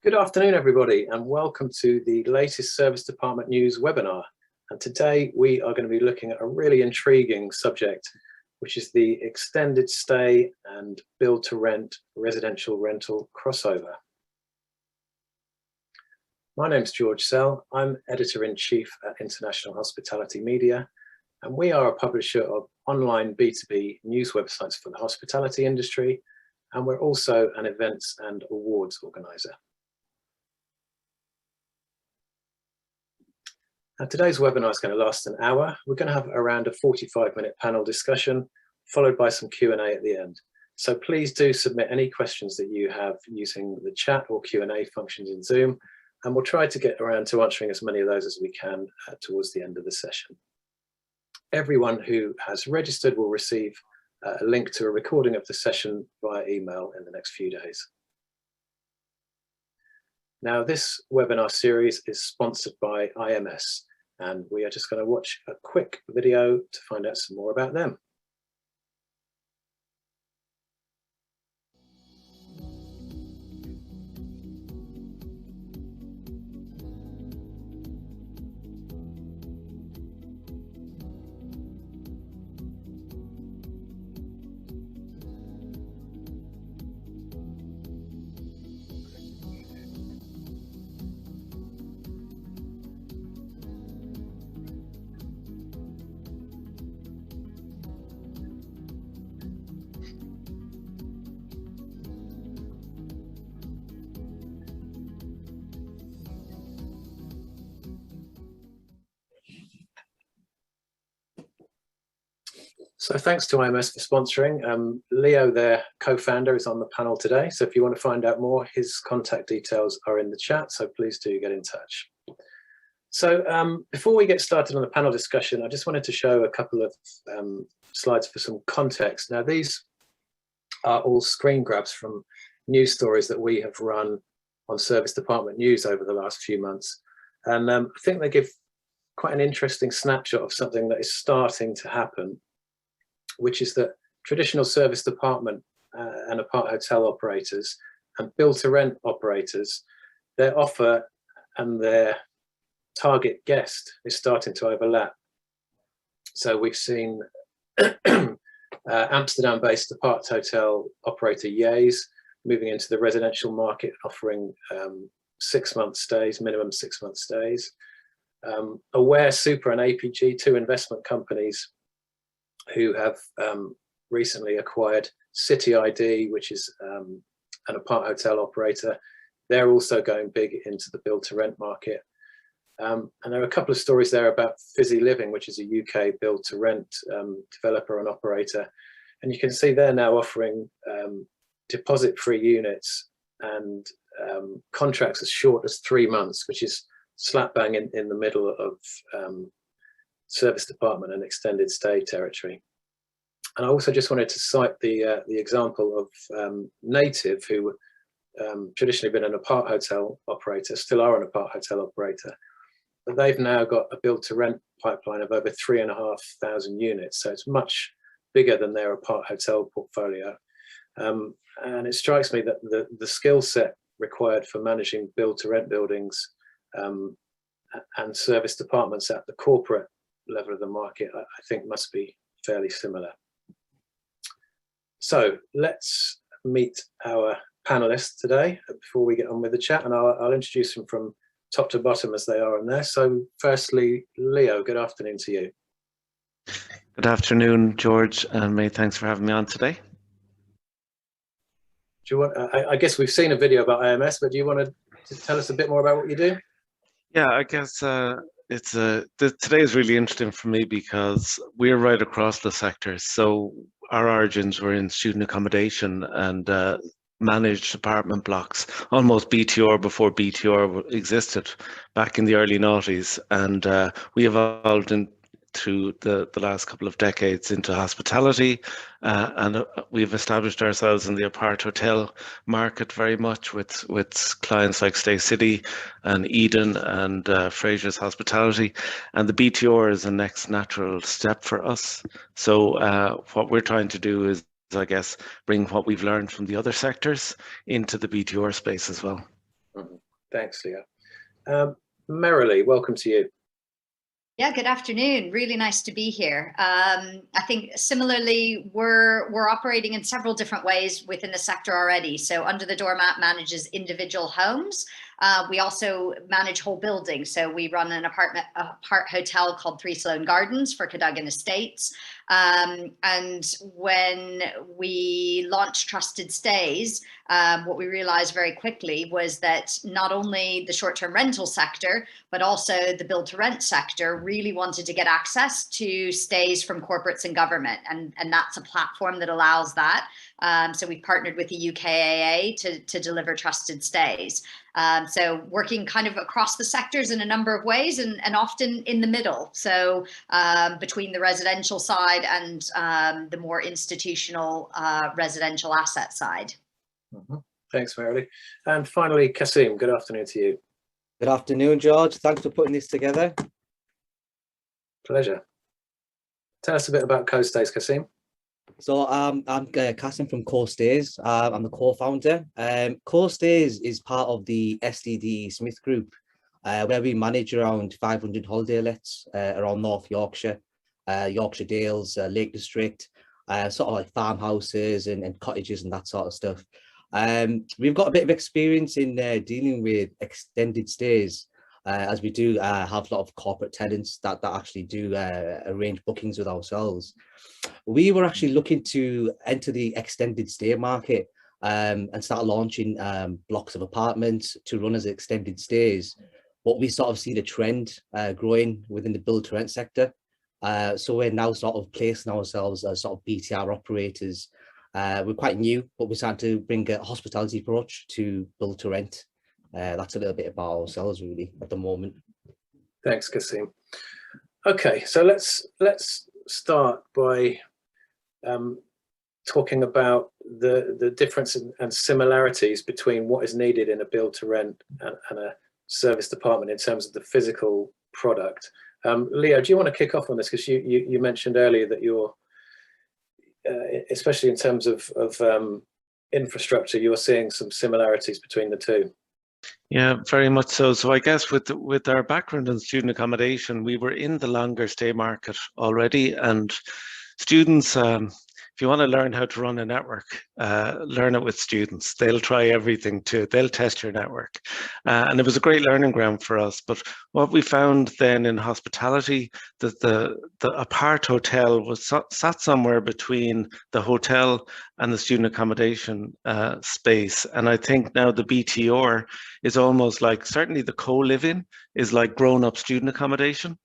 Good afternoon, everybody, and welcome to the latest Service Department News webinar. And today we are going to be looking at a really intriguing subject, which is the extended stay and build to rent residential rental crossover. My name's George Sell. I'm Editor-in-Chief at International Hospitality Media, and we are a publisher of online B2B news websites for the hospitality industry, and we're also an events and awards organizer. Now, today's webinar is going to last an hour. We're going to have around a 45-minute panel discussion, followed by some Q&A at the end. So please do submit any questions that you have using the chat or Q&A functions in Zoom, and we'll try to get around to answering as many of those as we can towards the end of the session. Everyone who has registered will receive a link to a recording of the session via email in the next few days. Now, this webinar series is sponsored by IMS, and we are just going to watch a quick video to find out some more about them. So thanks to IMS for sponsoring. Leo, their co-founder, is on the panel today. So if you want to find out more, his contact details are in the chat. So please do get in touch. So before we get started on the panel discussion, I just wanted to show a couple of slides for some context. Now, these are all screen grabs from news stories that we have run on Service Department News over the last few months. And I think they give quite an interesting snapshot of something that is starting to happen, which is that traditional service department and apart hotel operators and build-to-rent operators, their offer and their target guest is starting to overlap. So we've seen Amsterdam-based apart hotel operator Yays moving into the residential market, offering 6-month stays, minimum 6-month stays. Aware Super and APG, two investment companies who have recently acquired City ID, which is an apart hotel operator. They're also going big into the build-to-rent market. And there are a couple of stories there about Fizzy Living, which is a UK build-to-rent developer and operator. And you can see they're now offering deposit-free units and contracts as short as 3 months, which is slap bang in the middle of service department and extended stay territory. And I also just wanted to cite the example of Native, who traditionally been an apart hotel operator, still are an apart hotel operator, but they've now got a build to rent pipeline of over 3,500 units. So it's much bigger than their apart hotel portfolio. And it strikes me that the skill set required for managing build to rent buildings and service departments at the corporate level of the market, I think must be fairly similar. So let's meet our panelists today before we get on with the chat, and I'll introduce them from top to bottom as they are in there. So firstly, Leo, good afternoon to you. Good afternoon, George, and many thanks for having me on today. Do you want, I guess we've seen a video about IMS, but do you want to tell us a bit more about what you do? Yeah, I guess today is really interesting for me because we're right across the sector. So our origins were in student accommodation and managed apartment blocks, almost BTR before BTR existed back in the early noughties. And we evolved through the last couple of decades into hospitality, and we've established ourselves in the apart hotel market very much with clients like Stay City and Eden and Fraser's Hospitality, and the BTR is the next natural step for us. So what we're trying to do is, I guess, bring what we've learned from the other sectors into the BTR space as well. Mm-hmm. Thanks, Leah. Merrily, welcome to you. Yeah, good afternoon. Really nice to be here. I think similarly, we're operating in several different ways within the sector already. So Under the Doormat manages individual homes. We also manage whole buildings. So we run an apart hotel called Three Sloane Gardens for Cadogan Estates. And when we launched Trusted Stays, what we realized very quickly was that not only the short-term rental sector, but also the build-to-rent sector really wanted to get access to stays from corporates and government. And that's a platform that allows that. So we've partnered with the UKAA to deliver Trusted Stays. So working kind of across the sectors in a number of ways and often in the middle. So between the residential side and the more institutional residential asset side. Mm-hmm. Thanks, Merrily. And finally, Kasim, good afternoon to you. Good afternoon, George. Thanks for putting this together. Pleasure. Tell us a bit about Co-Stays, Kasim. So I'm Kasim from Core Stays. I'm the co-founder. Core Stays is part of the SDD Smith Group, where we manage around 500 holiday lets around North Yorkshire, Yorkshire Dales, Lake District, sort of like farmhouses and cottages and that sort of stuff. We've got a bit of experience in dealing with extended stays, as we do have a lot of corporate tenants that actually do arrange bookings with ourselves. We were actually looking to enter the extended stay market and start launching blocks of apartments to run as extended stays. But we sort of see the trend growing within the build to rent sector. So we're now sort of placing ourselves as sort of BTR operators. We're quite new, but we're starting to bring a hospitality approach to build to rent. That's a little bit about ourselves really at the moment. Thanks, Kasim. Okay, so let's start by talking about the difference and similarities between what is needed in a build to rent and a service department in terms of the physical product. Leo, do you want to kick off on this? Because you mentioned earlier that you're, especially in terms of infrastructure, you're seeing some similarities between the two. Yeah, very much so. So I guess with our background in student accommodation, we were in the longer stay market already, and students, if you want to learn how to run a network, learn it with students. They'll try everything they'll test your network. And it was a great learning ground for us. But what we found then in hospitality, that the apart hotel was sat somewhere between the hotel and the student accommodation space. And I think now the BTR is almost like, certainly the co-living is like grown-up student accommodation.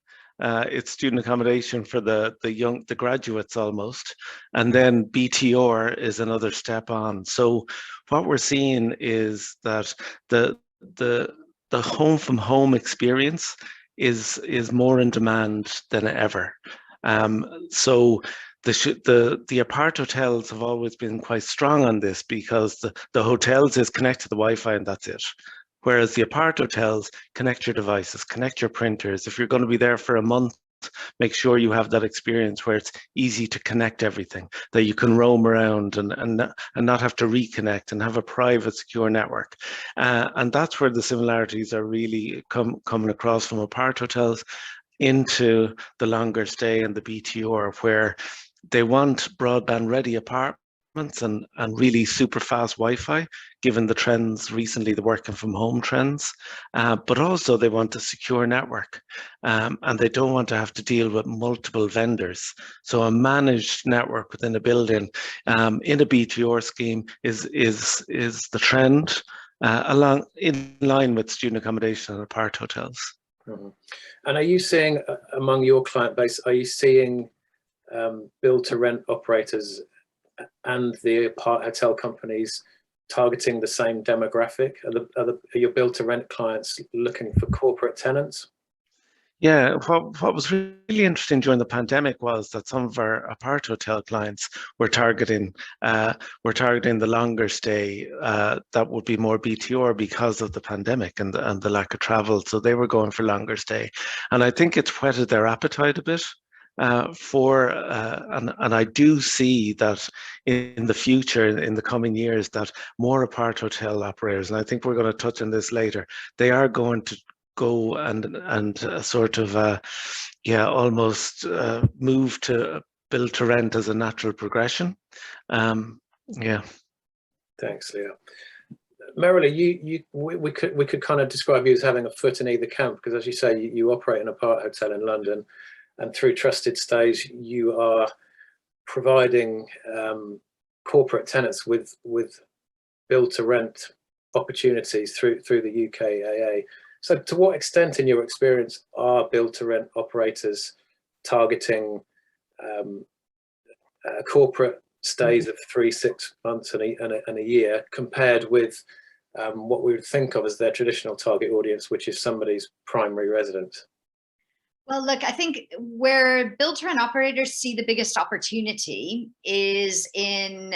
It's student accommodation for the graduates almost, and then BTR is another step on. So what we're seeing is that the home from home experience is more in demand than ever. So the apart hotels have always been quite strong on this, because the hotels is connect to the Wi-Fi and that's it. Whereas the apart hotels, connect your devices, connect your printers. If you're going to be there for a month, make sure you have that experience where it's easy to connect everything, that you can roam around and not have to reconnect, and have a private, secure network. And that's where the similarities are really coming across from apart hotels into the longer stay and the BTR, where they want broadband ready apartments and really super fast Wi-Fi, given the trends recently, the working from home trends, but also they want a secure network, and they don't want to have to deal with multiple vendors. So a managed network within a building in a BTR scheme is the trend, in line with student accommodation and apart hotels. Mm-hmm. And are you seeing among your client base, are you seeing build to rent operators and the apart hotel companies targeting the same demographic? Are your build to rent clients looking for corporate tenants? Yeah, what was really interesting during the pandemic was that some of our apart hotel clients were targeting the longer stay that would be more BTR because of the pandemic and the lack of travel. So they were going for longer stay, and I think it's whetted their appetite a bit. and I do see that in the future, in the coming years, that more apart hotel operators, and I think we're going to touch on this later, they are going to go and sort of almost move to build to rent as a natural progression. Yeah. Thanks, Leo. Merrily, we could kind of describe you as having a foot in either camp, because as you say, you operate an apart hotel in London, and through Trusted Stays, you are providing corporate tenants with build to rent opportunities through the UKAA. So to what extent, in your experience, are build to rent operators targeting corporate stays of 3-6 months and a year, compared with what we would think of as their traditional target audience, which is somebody's primary residence? Well, look, I think where build-to-rent operators see the biggest opportunity is in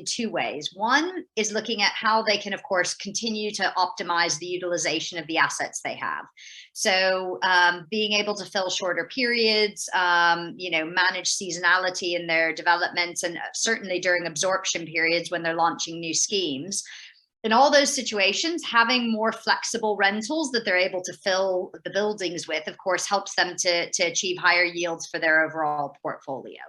2 ways. One is looking at how they can, of course, continue to optimize the utilization of the assets they have. So being able to fill shorter periods, manage seasonality in their developments, and certainly during absorption periods when they're launching new schemes. In all those situations, having more flexible rentals that they're able to fill the buildings with, of course, helps them to achieve higher yields for their overall portfolio.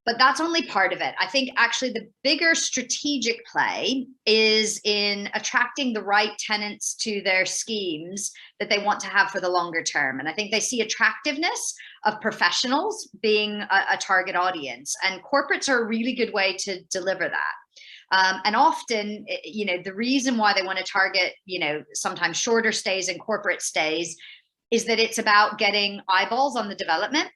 But that's only part of it. I think actually the bigger strategic play is in attracting the right tenants to their schemes that they want to have for the longer term. And I think they see attractiveness of professionals being a target audience, and corporates are a really good way to deliver that. And often, the reason why they want to target, sometimes shorter stays and corporate stays is that it's about getting eyeballs on the development.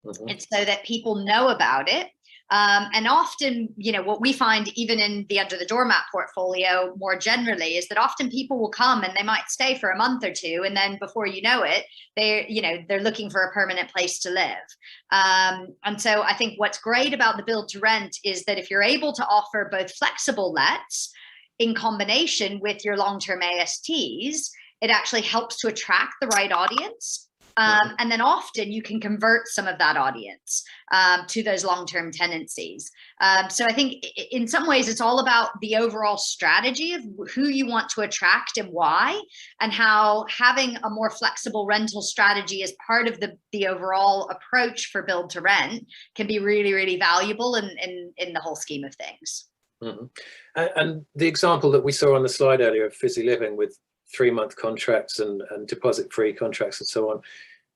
Mm-hmm. It's so that people know about it. And often, what we find even in the Under the Doormat portfolio more generally is that often people will come and they might stay for a month or 2, and then before you know it, they're looking for a permanent place to live. And so I think what's great about the build to rent is that if you're able to offer both flexible lets in combination with your long-term ASTs, it actually helps to attract the right audience. And then often you can convert some of that audience to those long-term tenancies. So I think in some ways it's all about the overall strategy of who you want to attract and why, and how having a more flexible rental strategy as part of the overall approach for build to rent can be really, really valuable in the whole scheme of things. Mm-hmm. And the example that we saw on the slide earlier of Fizzy Living with 3-month contracts and deposit-free contracts and so on,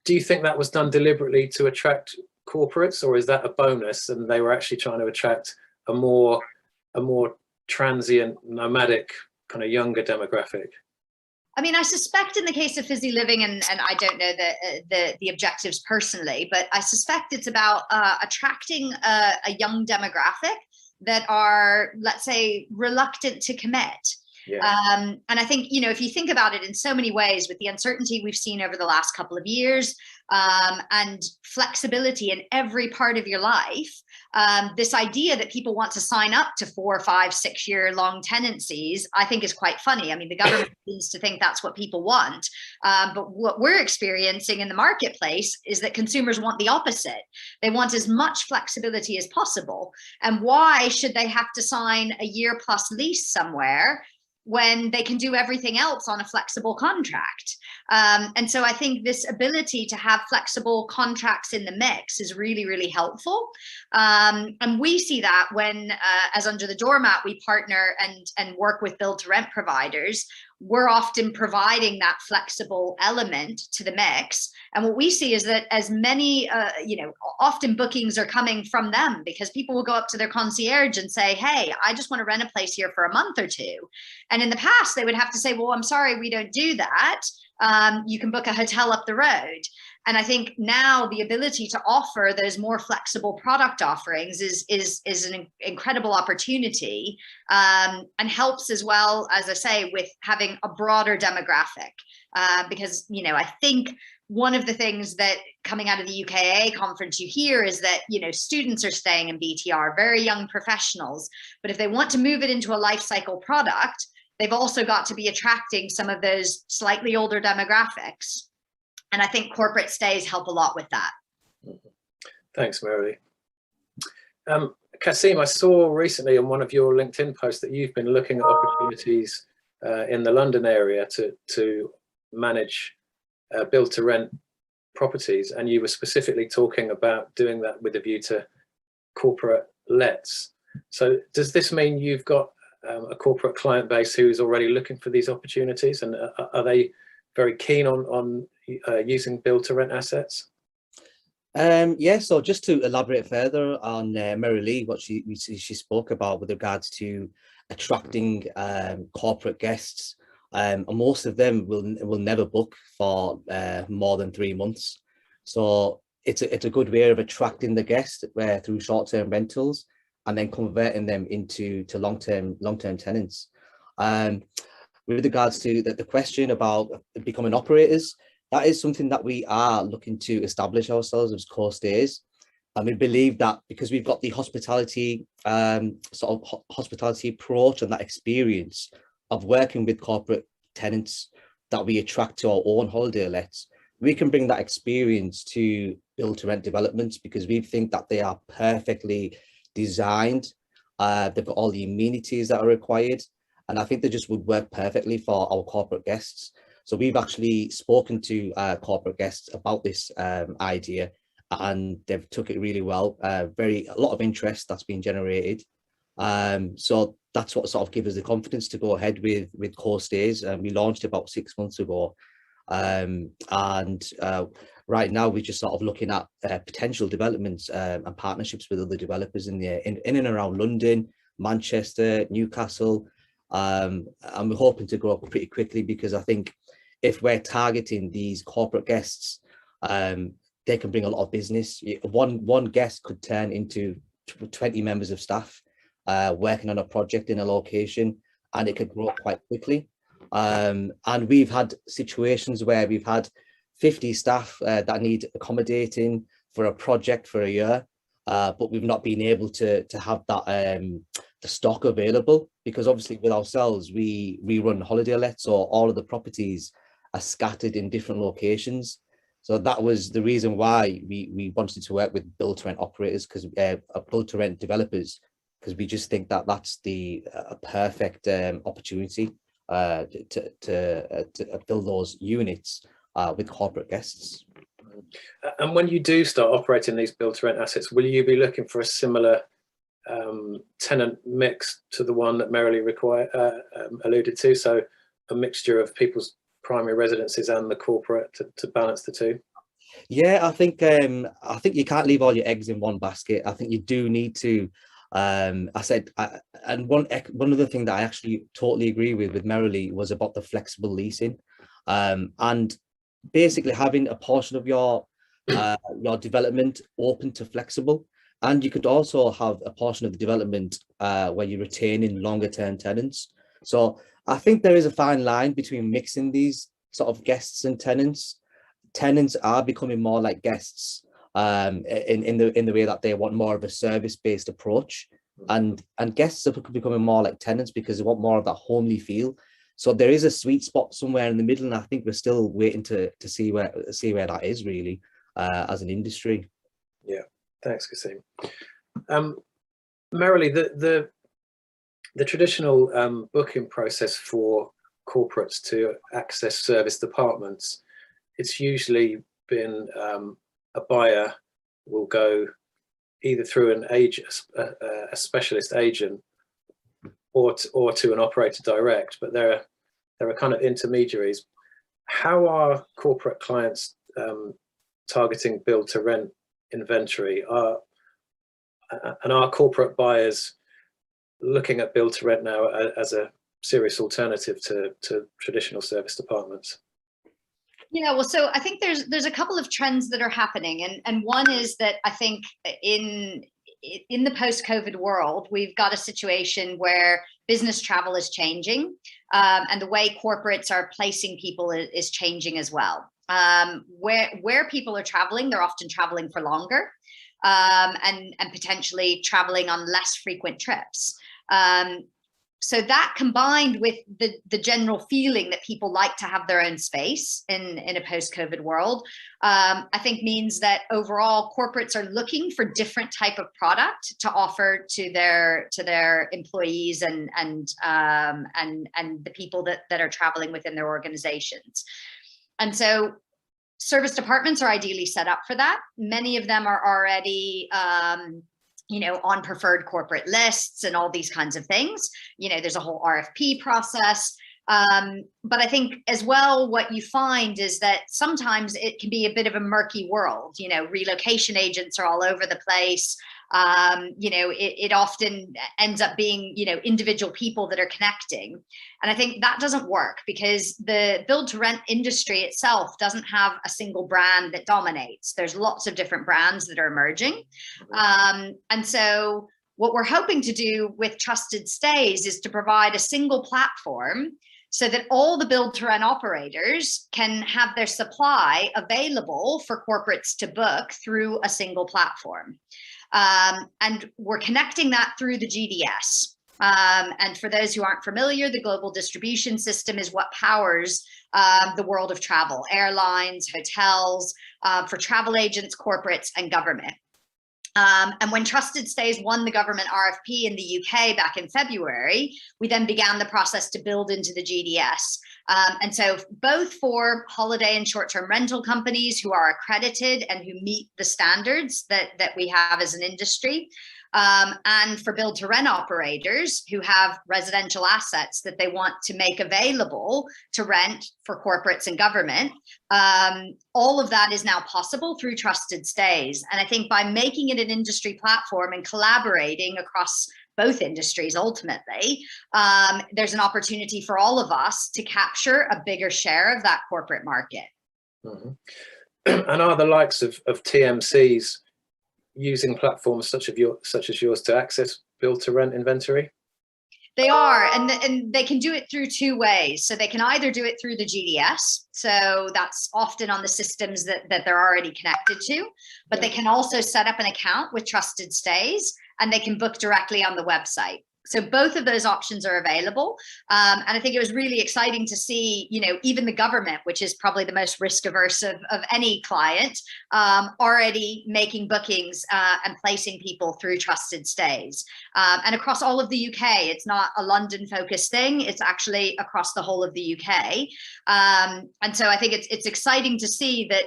do you think that was done deliberately to attract corporates, or is that a bonus and they were actually trying to attract a more transient, nomadic, kind of younger demographic? I mean, I suspect in the case of Fizzy Living, and I don't know the objectives personally, but I suspect it's about attracting a young demographic that are, let's say, reluctant to commit. Yeah. And I think, if you think about it in so many ways, with the uncertainty we've seen over the last couple of years, and flexibility in every part of your life, this idea that people want to sign up to 4, 5, 6 year long tenancies, I think is quite funny. I mean, the government seems to think that's what people want. But what we're experiencing in the marketplace is that consumers want the opposite. They want as much flexibility as possible. And why should they have to sign a year plus lease somewhere when they can do everything else on a flexible contract? And so I think this ability to have flexible contracts in the mix is really, really helpful. And we see that when, as Under the Doormat, we partner and work with build to rent providers, we're often providing that flexible element to the mix. And what we see is that as many, often bookings are coming from them, because people will go up to their concierge and say, hey, I just want to rent a place here for a month or 2. And in the past, they would have to say, well, I'm sorry, we don't do that. You can book a hotel up the road. And I think now the ability to offer those more flexible product offerings is an incredible opportunity, and helps as well, as I say, with having a broader demographic. Because, I think one of the things that coming out of the UKAA conference you hear is that, students are staying in BTR, very young professionals. But if they want to move it into a life cycle product, they've also got to be attracting some of those slightly older demographics. And I think corporate stays help a lot with that. Thanks, Merrily. Kasim, I saw recently on one of your LinkedIn posts that you've been looking at opportunities in the London area to manage build-to-rent properties, and you were specifically talking about doing that with a view to corporate lets. So does this mean you've got a corporate client base who is already looking for these opportunities, and are they very keen on using build-to-rent assets? Yeah, so just to elaborate further on Mary Lee, what she spoke about with regards to attracting corporate guests, and most of them will never book for more than 3 months. So it's a good way of attracting the guest through short-term rentals and then converting them into long-term tenants. With regards to the question about becoming operators, that is something that we are looking to establish ourselves as core stays. And we believe that because we've got the hospitality hospitality approach and that experience of working with corporate tenants that we attract to our own holiday lets, we can bring that experience to build-to-rent developments, because we think that they are perfectly designed. They've got all the amenities that are required, and I think they just would work perfectly for our corporate guests. So we've actually spoken to corporate guests about this idea, and they've took it really well. A lot of interest that's been generated. So that's what sort of gives us the confidence to go ahead with core stays. We launched about 6 months ago, and right now we're just sort of looking at potential developments and partnerships with other developers in and around London, Manchester, Newcastle. And we're hoping to grow pretty quickly, because I think if we're targeting these corporate guests, they can bring a lot of business. One guest could turn into 20 members of staff working on a project in a location, and it could grow quite quickly. And we've had situations where we've had 50 staff that need accommodating for a project for a year, but we've not been able to have that the stock available, because obviously with ourselves we run holiday lets, so all of the properties are scattered in different locations. So that was the reason why we wanted to work with build-to-rent operators, because build-to-rent developers, because we just think that that's the perfect opportunity to build those units with corporate guests. And when you do start operating these build-to-rent assets, will you be looking for a similar tenant mix to the one that Merrily alluded to? So a mixture of people's primary residences and the corporate to balance the two? Yeah, I think you can't leave all your eggs in one basket. I think you do need to. And one other thing that I actually totally agree with Merrily was about the flexible leasing, and basically having a portion of your development open to flexible. And you could also have a portion of the development where you're retaining longer term tenants. So I think there is a fine line between mixing these sort of guests and tenants. Tenants are becoming more like guests in the way that they want more of a service-based approach, and guests are becoming more like tenants because they want more of that homely feel. So there is a sweet spot somewhere in the middle, and I think we're still waiting to see where that is really as an industry. Yeah, thanks, Kasim. Merrily, the traditional booking process for corporates to access service departments, it's usually been a buyer will go either through a specialist agent or to an operator direct, but there are kind of intermediaries. How are corporate clients targeting build to rent inventory? And are corporate buyers looking at build to rent now as a serious alternative to traditional service departments? Yeah, well, so I think there's a couple of trends that are happening, and one is that I think in the post-COVID world, we've got a situation where business travel is changing, and the way corporates are placing people is changing as well. Where people are traveling, they're often traveling for longer, and potentially traveling on less frequent trips. So that combined with the general feeling that people like to have their own space in a post-COVID world, I think means that overall corporates are looking for different type of product to offer to their employees and the people that are traveling within their organizations. And so service departments are ideally set up for that. Many of them are already on preferred corporate lists and all these kinds of things. There's a whole RFP process. But I think as well, what you find is that sometimes it can be a bit of a murky world. Relocation agents are all over the place. It often ends up being, individual people that are connecting. And I think that doesn't work because the build to rent industry itself doesn't have a single brand that dominates. There's lots of different brands that are emerging. And so what we're hoping to do with Trusted Stays is to provide a single platform so that all the build to rent operators can have their supply available for corporates to book through a single platform. And we're connecting that through the GDS. And for those who aren't familiar, the global distribution system is what powers the world of travel, airlines, hotels, for travel agents, corporates, and government. And when Trusted Stays won the government RFP in the UK back in February, we then began the process to build into the GDS. And so both for holiday and short-term rental companies who are accredited and who meet the standards that we have as an industry, and for build to rent operators who have residential assets that they want to make available to rent for corporates and government, all of that is now possible through Trusted Stays. And I think by making it an industry platform and collaborating across both industries, ultimately, there's an opportunity for all of us to capture a bigger share of that corporate market. And are the likes of TMCs using platforms such as yours to access build to rent inventory? They are, and they can do it through two ways. So they can either do it through the GDS, so that's often on the systems that they're already connected to, but they can also set up an account with Trusted Stays and they can book directly on the website. So both of those options are available. And I think it was really exciting to see, even the government, which is probably the most risk averse of any client, already making bookings and placing people through Trusted Stays. And across all of the UK, it's not a London focused thing. It's actually across the whole of the UK. And so I think it's exciting to see that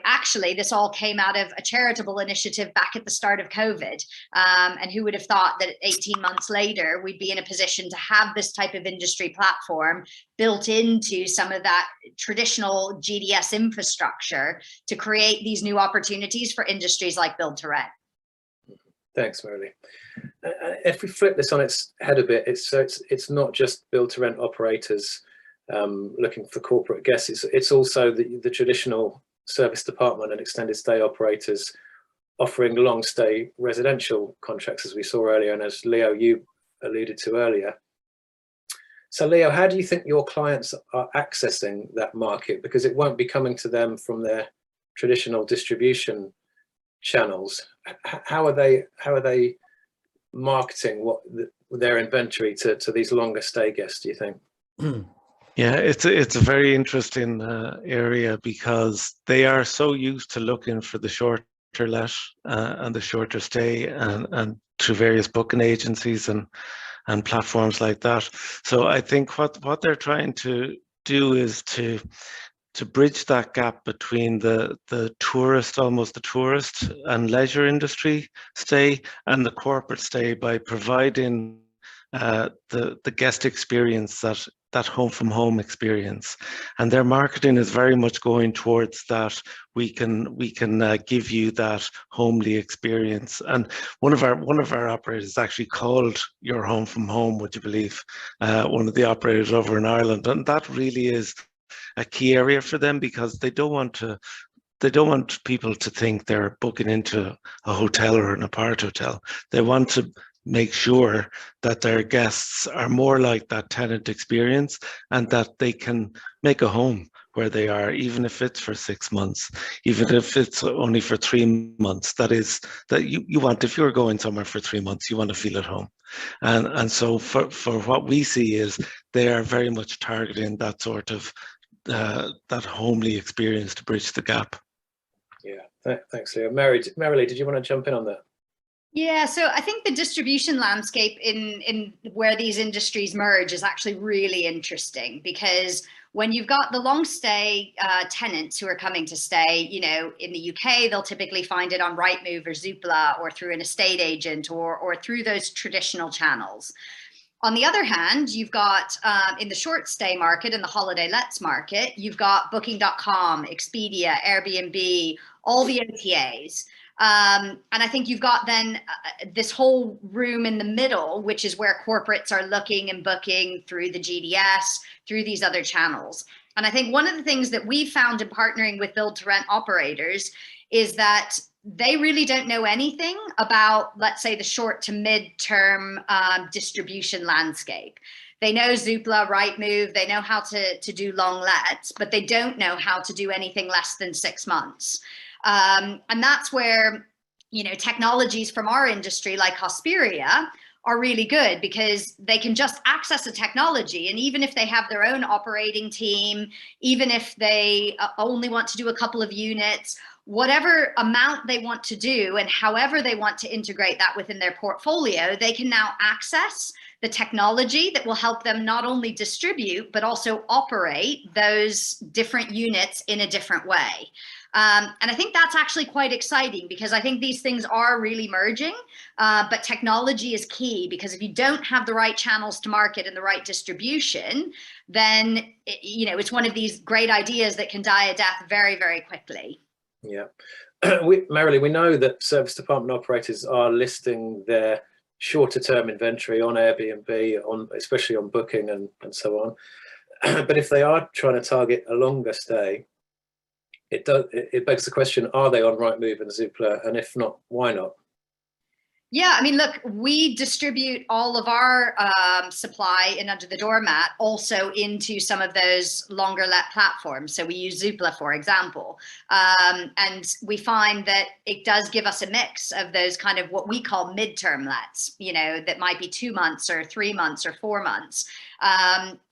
actually this all came out of a charitable initiative back at the start of COVID. And who would have thought that 18 months later, we'd be in a position to have this type of industry platform built into some of that traditional GDS infrastructure to create these new opportunities for industries like build to rent. Thanks, Marilee. If we flip this on its head a bit, it's not just build to rent operators looking for corporate guests. It's also the traditional service department and extended stay operators offering long stay residential contracts, as we saw earlier, and as Leo, you alluded to earlier. So Leo, how do you think your clients are accessing that market? Because it won't be coming to them from their traditional distribution channels. How are they marketing their inventory to these longer stay guests, do you think? Yeah, it's a very interesting area because they are so used to looking for the shorter let and the shorter stay and through various booking agencies and platforms like that. So I think what they're trying to do is to bridge that gap between the tourist and leisure industry stay and the corporate stay by providing the guest experience, that home from home experience. And their marketing is very much going towards that. We can give you that homely experience. And one of our operators is actually called Your Home from Home, would you believe? One of the operators over in Ireland. And that really is a key area for them because they don't want people to think they're booking into a hotel or an apart hotel. They want to make sure that their guests are more like that tenant experience and that they can make a home where they are, even if it's for 6 months, even if it's only for 3 months. That is, that you want, if you're going somewhere for 3 months, you want to feel at home. And so for what we see is they are very much targeting that sort of that homely experience to bridge the gap. Yeah, thanks, Leo. Marilee, did you want to jump in on that? Yeah, so I think the distribution landscape in where these industries merge is actually really interesting, because when you've got the long stay tenants who are coming to stay, you know, in the UK, they'll typically find it on Rightmove or Zoopla or through an estate agent or through those traditional channels. On the other hand, you've got in the short stay market and the holiday lets market, you've got Booking.com, Expedia, Airbnb, all the OTAs. And I think you've got then this whole room in the middle, which is where corporates are looking and booking through the GDS, through these other channels. And I think one of the things that we found in partnering with build to rent operators is that they really don't know anything about, let's say, the short to mid-term distribution landscape. They know Zoopla, Rightmove, they know how to do long lets, but they don't know how to do anything less than 6 months. And that's where, you know, technologies from our industry like Hosperia are really good, because they can just access a technology. And even if they have their own operating team, even if they only want to do a couple of units, whatever amount they want to do and however they want to integrate that within their portfolio, they can now access the technology that will help them not only distribute, but also operate those different units in a different way. And I think that's actually quite exciting, because I think these things are really merging, but technology is key, because if you don't have the right channels to market and the right distribution, then, you know, it's one of these great ideas that can die a death very, very quickly. Yeah. Marilee, we know that service department operators are listing their shorter term inventory on Airbnb, especially on Booking and so on. But if they are trying to target a longer stay, it begs the question, are they on Rightmove and Zoopla? And if not, why not? Yeah, I mean, look, we distribute all of our supply in Under the Doormat also into some of those longer let platforms. So we use Zoopla, for example, and we find that it does give us a mix of those kind of what we call midterm lets, you know, that might be 2 months or 3 months or 4 months.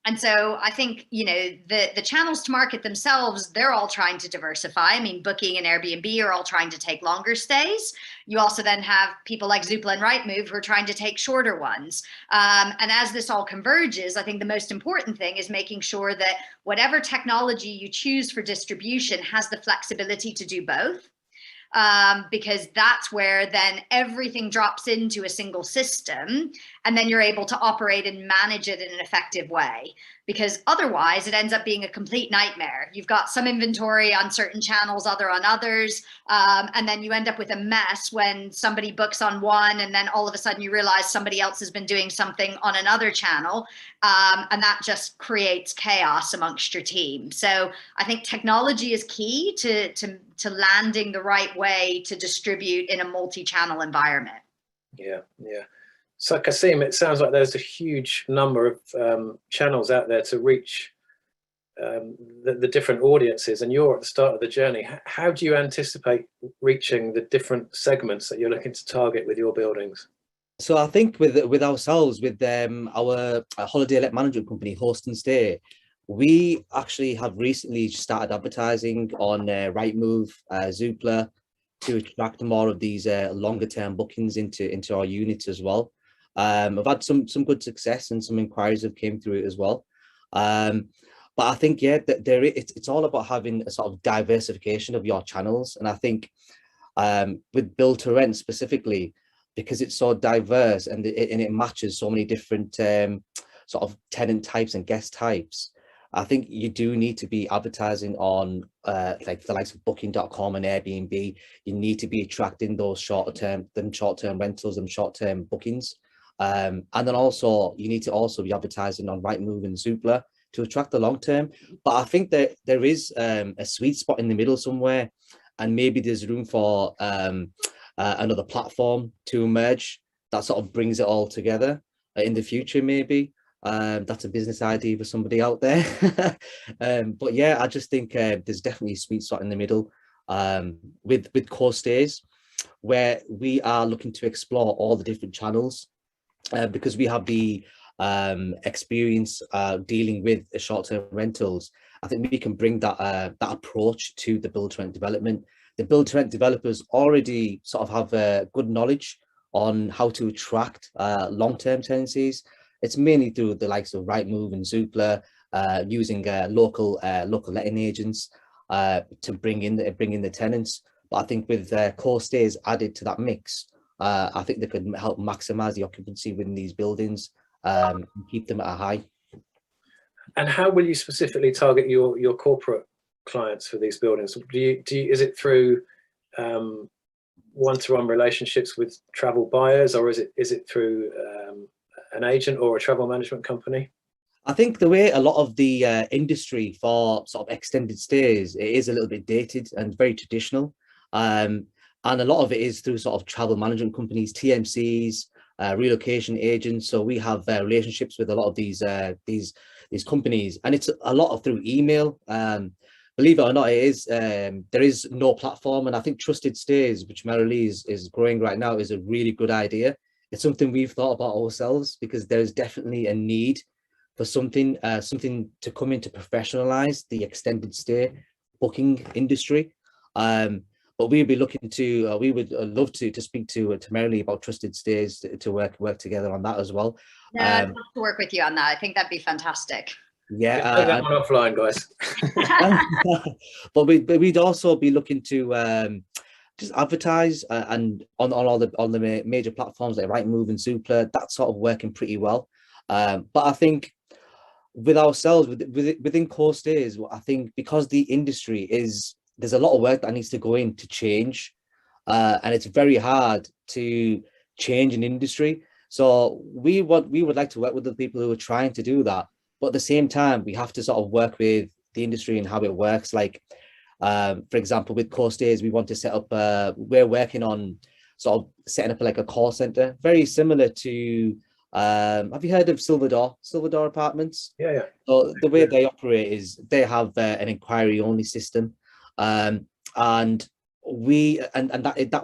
And so I think, you know, the channels to market themselves, they're all trying to diversify. I mean, Booking and Airbnb are all trying to take longer stays. You also then have people like Zoopla and Rightmove who are trying to take shorter ones. And as this all converges, I think the most important thing is making sure that whatever technology you choose for distribution has the flexibility to do both. Because that's where then everything drops into a single system, and then you're able to operate and manage it in an effective way. Because otherwise it ends up being a complete nightmare. You've got some inventory on certain channels, other on others, and then you end up with a mess when somebody books on one and then all of a sudden you realize somebody else has been doing something on another channel, and that just creates chaos amongst your team. So I think technology is key to landing the right way to distribute in a multi-channel environment. Yeah, yeah. So Kasim, it sounds like there's a huge number of channels out there to reach the different audiences, and you're at the start of the journey. How do you anticipate reaching the different segments that you're looking to target with your buildings? So I think with ourselves, with our holiday let management company, Host and Stay, we actually have recently started advertising on Rightmove, Zoopla, to attract more of these longer term bookings into our units as well. I've had some good success, and some inquiries have came through it as well. But I think, yeah, that it's all about having a sort of diversification of your channels. And I think with build to rent specifically, because it's so diverse and it matches so many different sort of tenant types and guest types, I think you do need to be advertising on like the likes of Booking.com and Airbnb. You need to be attracting those short-term rentals and short-term bookings. And then also you need to also be advertising on Rightmove and Zoopla to attract the long term. But I think that there is a sweet spot in the middle somewhere, and maybe there's room for another platform to emerge that sort of brings it all together in the future, maybe. That's a business idea for somebody out there. But yeah, I just think there's definitely a sweet spot in the middle with core stays, where we are looking to explore all the different channels because we have the experience dealing with short-term rentals. I think we can bring that that approach to the build-to-rent development. The build-to-rent developers already sort of have good knowledge on how to attract long-term tenancies. It's mainly through the likes of Rightmove and Zoopla, using local letting agents to bring in the tenants. But I think with core stays added to that mix, I think they could help maximize the occupancy within these buildings and keep them at a high. And how will you specifically target your corporate clients for these buildings? Do you is it through one-to-one relationships with travel buyers, or is it through an agent or a travel management company? I think the way a lot of the industry for sort of extended stays, it is a little bit dated and very traditional. And a lot of it is through sort of travel management companies, TMCs, relocation agents. So we have relationships with a lot of these companies, and it's a lot of through email. Believe it or not, it is there is no platform, and I think Trusted Stays, which Marilee is growing right now, is a really good idea. It's something we've thought about ourselves because there's definitely a need for something to come in to professionalize the extended stay booking industry. But we'd be looking to, we would love to speak to Marilee about Trusted Stays to work together on that as well. Yeah, I'd love to work with you on that. I think that'd be fantastic. Yeah, that one offline, guys. But we'd also be looking to just advertise and on all the major platforms like Rightmove and Zoopla. That's sort of working pretty well. But I think with ourselves, within core stays, I think because the industry there's a lot of work that needs to go in to change, and it's very hard to change an industry. So we would like to work with the people who are trying to do that, but at the same time, we have to sort of work with the industry and how it works. Like, for example, with core stays, we want to set up. We're working on sort of setting up like a call center, very similar to. Have you heard of Silver Door Apartments? Yeah. So the way they operate is they have an inquiry only system, and that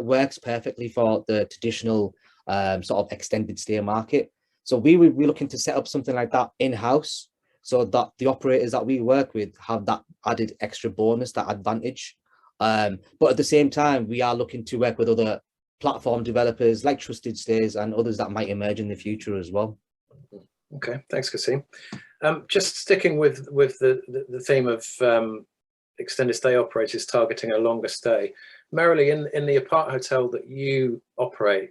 works perfectly for the traditional sort of extended stay market. So we would be looking to set up something like that in-house, so that the operators that we work with have that added extra bonus, that advantage. But at the same time, we are looking to work with other platform developers like Trusted Stays and others that might emerge in the future as well. Okay, thanks, Kasim. Just sticking with the theme of extended stay operators targeting a longer stay. Marilee, in the apart hotel that you operate,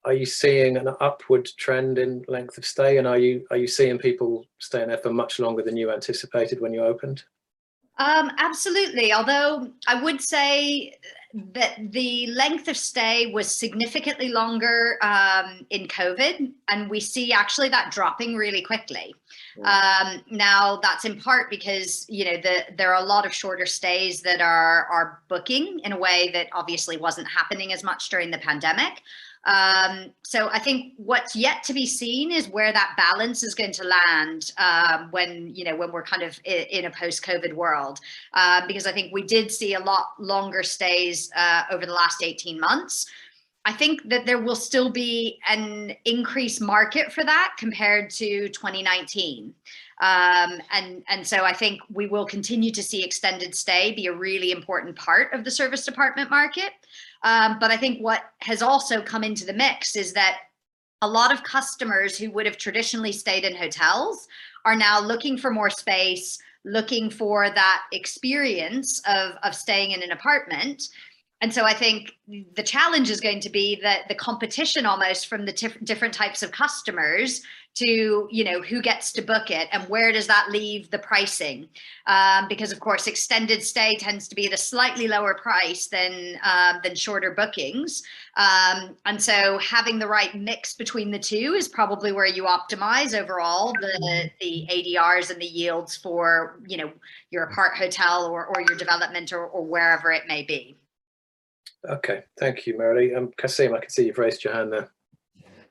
are you seeing an upward trend in length of stay, and are you seeing people staying there for much longer than you anticipated when you opened? Absolutely. Although I would say that the length of stay was significantly longer in COVID, and we see actually that dropping really quickly. Now that's in part because there are a lot of shorter stays that are booking in a way that obviously wasn't happening as much during the pandemic. So I think what's yet to be seen is where that balance is going to land when we're kind of in a post-COVID world, because I think we did see a lot longer stays over the last 18 months. I think that there will still be an increased market for that compared to 2019. And so I think we will continue to see extended stay be a really important part of the service department market. But I think what has also come into the mix is that a lot of customers who would have traditionally stayed in hotels are now looking for more space, looking for that experience of staying in an apartment. And so I think the challenge is going to be that the competition almost from the different types of customers to, who gets to book it and where does that leave the pricing? Because of course, extended stay tends to be at a slightly lower price than shorter bookings. And so having the right mix between the two is probably where you optimize overall the ADRs and the yields for, your apart hotel or your development or wherever it may be. Okay, thank you, Marilee. Kasim, I can see you've raised your hand there.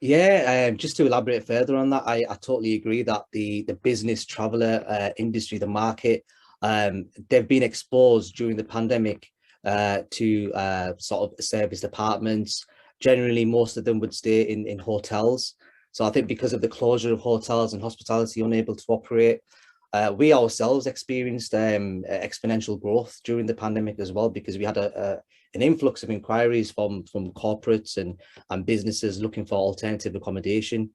Yeah, just to elaborate further on that, I totally agree that the business traveller industry, the market, they've been exposed during the pandemic to sort of service departments. Generally, most of them would stay in hotels. So I think because of the closure of hotels and hospitality unable to operate, we ourselves experienced exponential growth during the pandemic as well, because we had an influx of inquiries from corporates and businesses looking for alternative accommodation.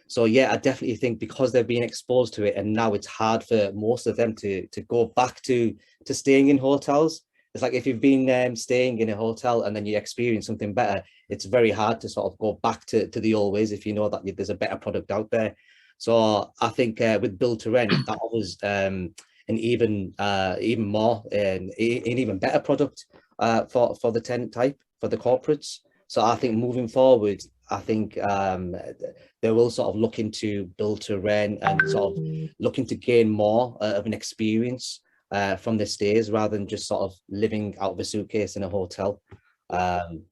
So yeah, I definitely think because they've been exposed to it, and now it's hard for most of them to go back to staying in hotels. It's like if you've been staying in a hotel and then you experience something better, it's very hard to sort of go back to the old ways if you know that there's a better product out there. So I think with Build to Rent, that offers an even more an even better product for the tenant type, for the corporates. So I think moving forward, I think they will sort of look into Build to Rent and sort of looking to gain more of an experience from their stays rather than just sort of living out of a suitcase in a hotel.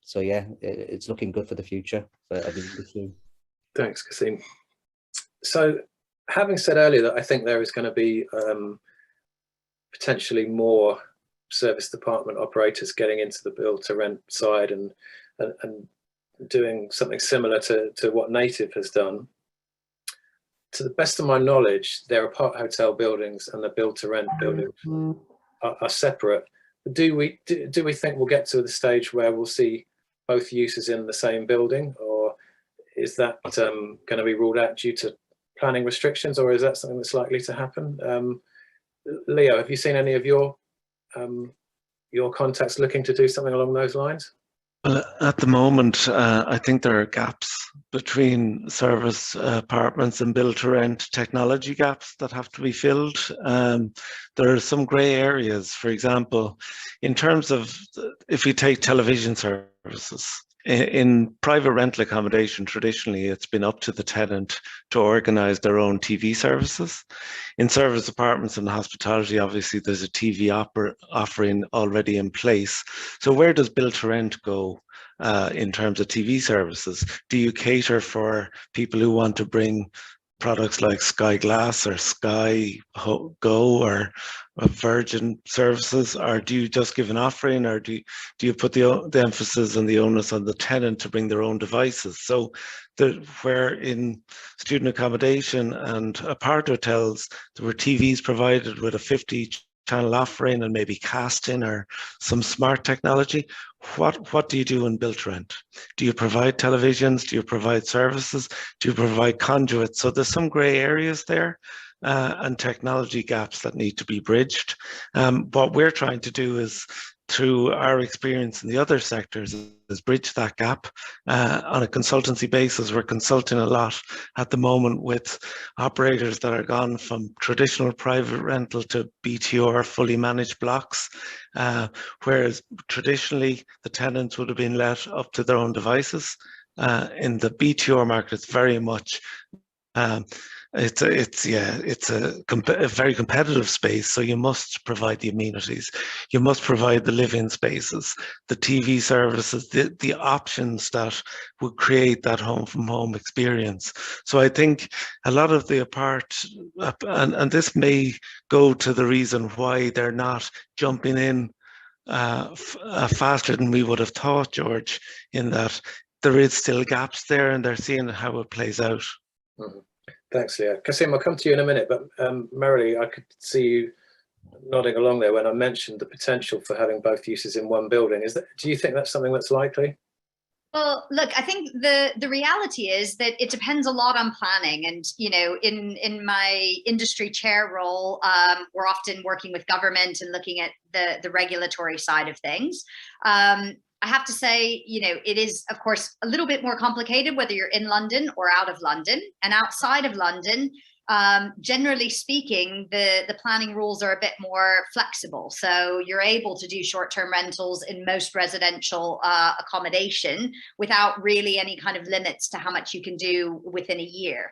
So yeah, it's looking good for the future for the industry. Thanks, Kasim. So, having said earlier that I think there is going to be potentially more service department operators getting into the build to rent side and doing something similar to what Native has done. To the best of my knowledge, their apart hotel buildings and the build to rent buildings are separate. Do we think we'll get to the stage where we'll see both uses in the same building, or is that going to be ruled out due to planning restrictions, or is that something that's likely to happen? Leo, have you seen any of your contacts looking to do something along those lines? Well, at the moment, I think there are gaps between service apartments and build-to-rent technology gaps that have to be filled. There are some grey areas, for example, in terms of if we take television services. In private rental accommodation, traditionally, it's been up to the tenant to organise their own TV services. In service apartments and hospitality, obviously, there's a TV offering already in place. So where does Build to Rent go in terms of TV services? Do you cater for people who want to bring products like Sky Glass or Sky Go or Virgin services, or do you just give an offering, or do you put the emphasis and the onus on the tenant to bring their own devices? So where in student accommodation and apart hotels, there were TVs provided with a 50-channel offering and maybe casting or some smart technology. What do you do in build to rent? Do you provide televisions? Do you provide services? Do you provide conduits? So there's some grey areas there and technology gaps that need to be bridged. What we're trying to do is, through our experience in the other sectors, is bridge that gap on a consultancy basis. We're consulting a lot at the moment with operators that are gone from traditional private rental to BTR, fully managed blocks, whereas traditionally the tenants would have been let up to their own devices. In the BTR market, it's very much it's a very competitive space. So you must provide the amenities, you must provide the live-in spaces, the TV services, the options that would create that home from home experience. So I think a lot of the apart, and this may go to the reason why they're not jumping in faster than we would have thought, George, in that there is still gaps there and they're seeing how it plays out. Mm-hmm. Thanks, Leo. Kasim, I'll come to you in a minute, but Merrily, I could see you nodding along there when I mentioned the potential for having both uses in one building. Do you think that's something that's likely? Well, look, I think the reality is that it depends a lot on planning. And, you know, in my industry chair role, we're often working with government and looking at the regulatory side of things. I have to say, you know, it is, of course, a little bit more complicated whether you're in London or out of London. And outside of London, generally speaking, the planning rules are a bit more flexible. So you're able to do short-term rentals in most residential accommodation without really any kind of limits to how much you can do within a year.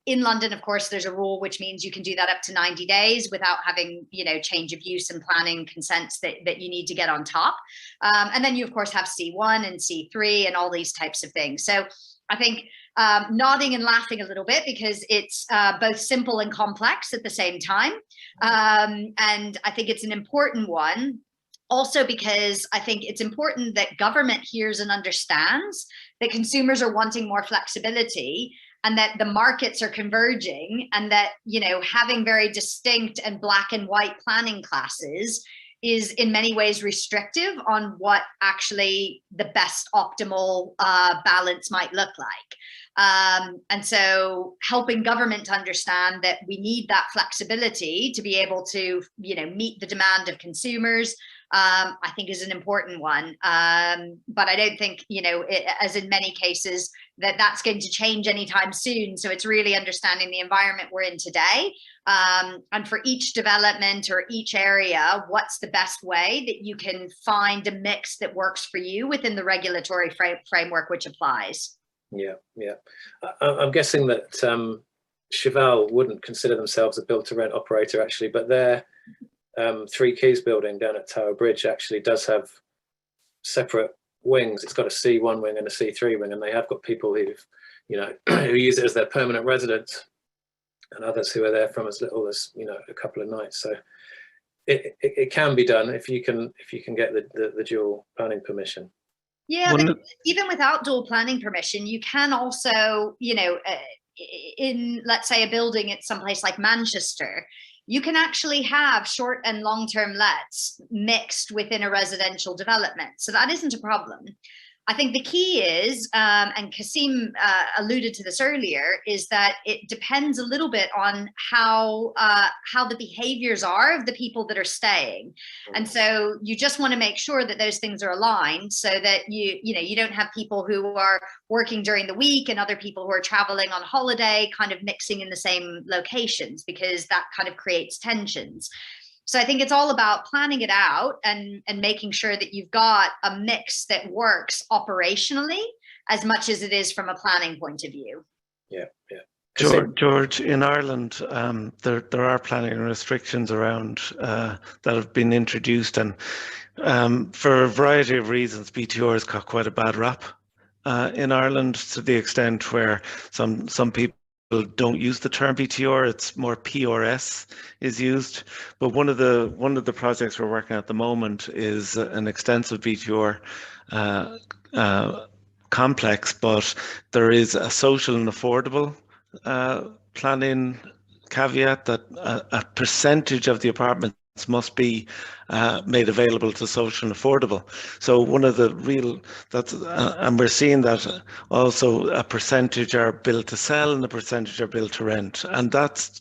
In London, of course, there's a rule which means you can do that up to 90 days without having, you know, change of use and planning consents that you need to get on top. And then you, of course, have C1 and C3 and all these types of things. So I think nodding and laughing a little bit because it's both simple and complex at the same time. And I think it's an important one. Also, because I think it's important that government hears and understands that consumers are wanting more flexibility and that the markets are converging, and that, you know, having very distinct and black and white planning classes is in many ways restrictive on what actually the best optimal balance might look like. And so helping government to understand that we need that flexibility to be able to, you know, meet the demand of consumers, I think is an important one. But I don't think, you know, as in many cases, that's going to change anytime soon. So it's really understanding the environment we're in today. And for each development or each area, what's the best way that you can find a mix that works for you within the regulatory framework which applies. Yeah. I'm guessing that Cheval wouldn't consider themselves a build-to-rent operator, actually, but their Three Keys building down at Tower Bridge actually does have separate wings. It's got a C1 wing and a C3 wing, and they have got people who've, you know, who use it as their permanent residence, and others who are there from as little as, you know, a couple of nights. So it can be done if you can get the dual planning permission. Yeah, but even without dual planning permission, you can also, you know, in, let's say, a building at someplace like Manchester, you can actually have short and long-term lets mixed within a residential development. So that isn't a problem. I think the key is, and Kasim alluded to this earlier, is that it depends a little bit on how the behaviors are of the people that are staying. And so you just want to make sure that those things are aligned so that you don't have people who are working during the week and other people who are traveling on holiday kind of mixing in the same locations, because that kind of creates tensions. So I think it's all about planning it out and making sure that you've got a mix that works operationally as much as it is from a planning point of view. Yeah. George, in Ireland, there are planning restrictions around that have been introduced, and for a variety of reasons, BTR has got quite a bad rap in Ireland, to the extent where some people don't use the term BTR, it's more PRS is used. But one of the projects we're working at the moment is an extensive BTR complex, but there is a social and affordable planning caveat that a percentage of the apartments must be made available to social and affordable. So one of the real, and we're seeing that also a percentage are built to sell and a percentage are built to rent, and that's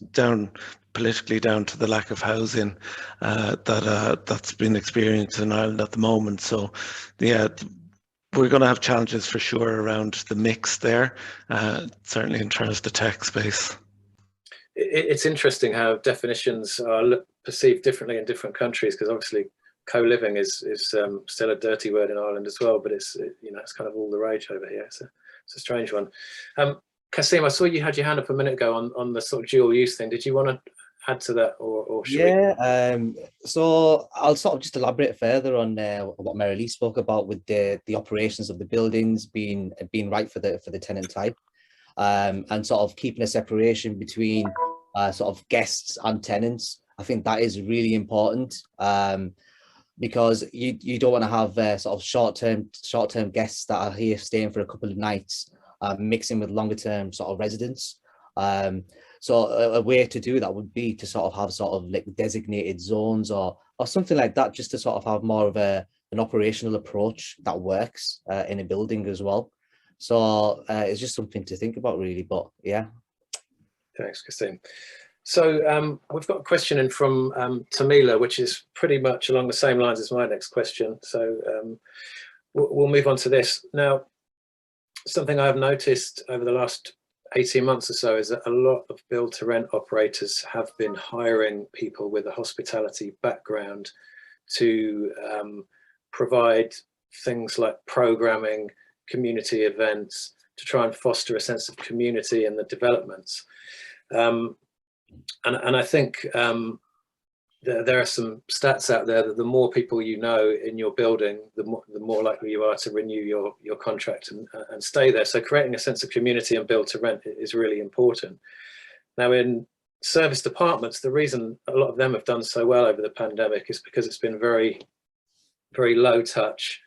politically down to the lack of housing that's been experienced in Ireland at the moment. So yeah, we're going to have challenges for sure around the mix there, certainly in terms of the tech space. It's interesting how definitions are perceived differently in different countries, because obviously co-living is still a dirty word in Ireland as well, but it's kind of all the rage over here. So it's a strange one. Kasim, I saw you had your hand up a minute ago on the sort of dual use thing. Did you want to add to that, or should we? So I'll sort of just elaborate further on what Mary-Lee spoke about with the operations of the buildings being right for the tenant type. And sort of keeping a separation between sort of guests and tenants. I think that is really important, because you don't want to have sort of short-term guests that are here staying for a couple of nights, mixing with longer-term sort of residents. So a way to do that would be to sort of have sort of like designated zones or something like that, just to sort of have more of an operational approach that works in a building as well. So it's just something to think about, really. But yeah. Thanks, Kasim. So we've got a question in from Tamila, which is pretty much along the same lines as my next question. So we'll move on to this. Now, something I have noticed over the last 18 months or so is that a lot of build to rent operators have been hiring people with a hospitality background to provide things like programming, community events, to try and foster a sense of community in the developments. And I think there are some stats out there that the more people you know in your building, the more likely you are to renew your contract and stay there. So creating a sense of community and build to rent is really important. Now in service departments, the reason a lot of them have done so well over the pandemic is because it's been very, very low touch,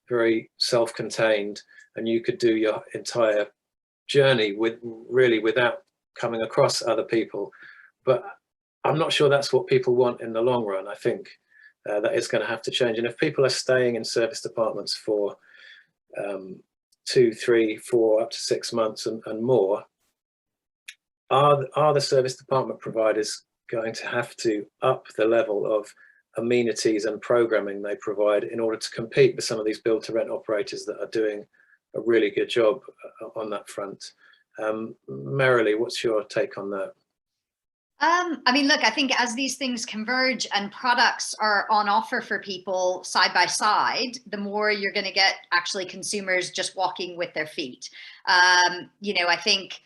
very self-contained, and you could do your entire journey without coming across other people. But I'm not sure that's what people want in the long run. I think that is going to have to change. And if people are staying in service departments for 2, 3, 4, up to 6 months and more, are the service department providers going to have to up the level of amenities and programming they provide in order to compete with some of these build to rent operators that are doing a really good job on that front? Merrily, what's your take on that? I mean, look, I think as these things converge and products are on offer for people side by side, the more you're going to get actually consumers just walking with their feet. You know, I think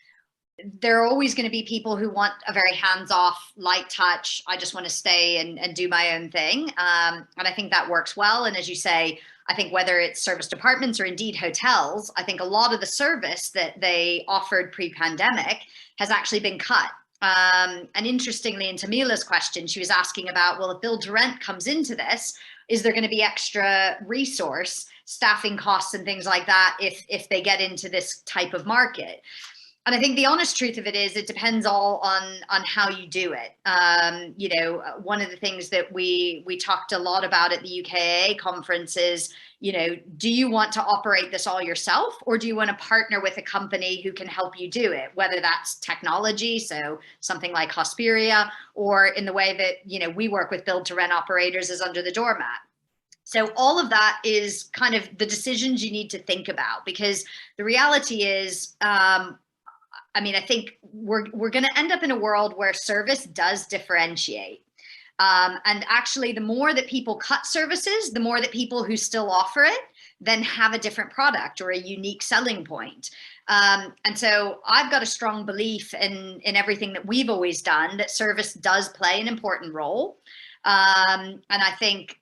there are always going to be people who want a very hands-off, light touch. I just want to stay and do my own thing. And I think that works well. And as you say, I think whether it's service departments or indeed hotels, I think a lot of the service that they offered pre-pandemic has actually been cut. And interestingly, in Tamila's question, she was asking about, well, if build to rent comes into this, is there going to be extra resource, staffing costs and things like that if they get into this type of market? And I think the honest truth of it is it depends all on how you do it. You know, one of the things that we talked a lot about at the UKAA conference is, you know, do you want to operate this all yourself, or do you want to partner with a company who can help you do it, whether that's technology, so something like Hosperia, or in the way that, you know, we work with build to rent operators is under the doormat. So all of that is kind of the decisions you need to think about, because the reality is, I mean, I think we're going to end up in a world where service does differentiate. And actually, the more that people cut services, the more that people who still offer it then have a different product or a unique selling point. And so I've got a strong belief in everything that we've always done, that service does play an important role. And I think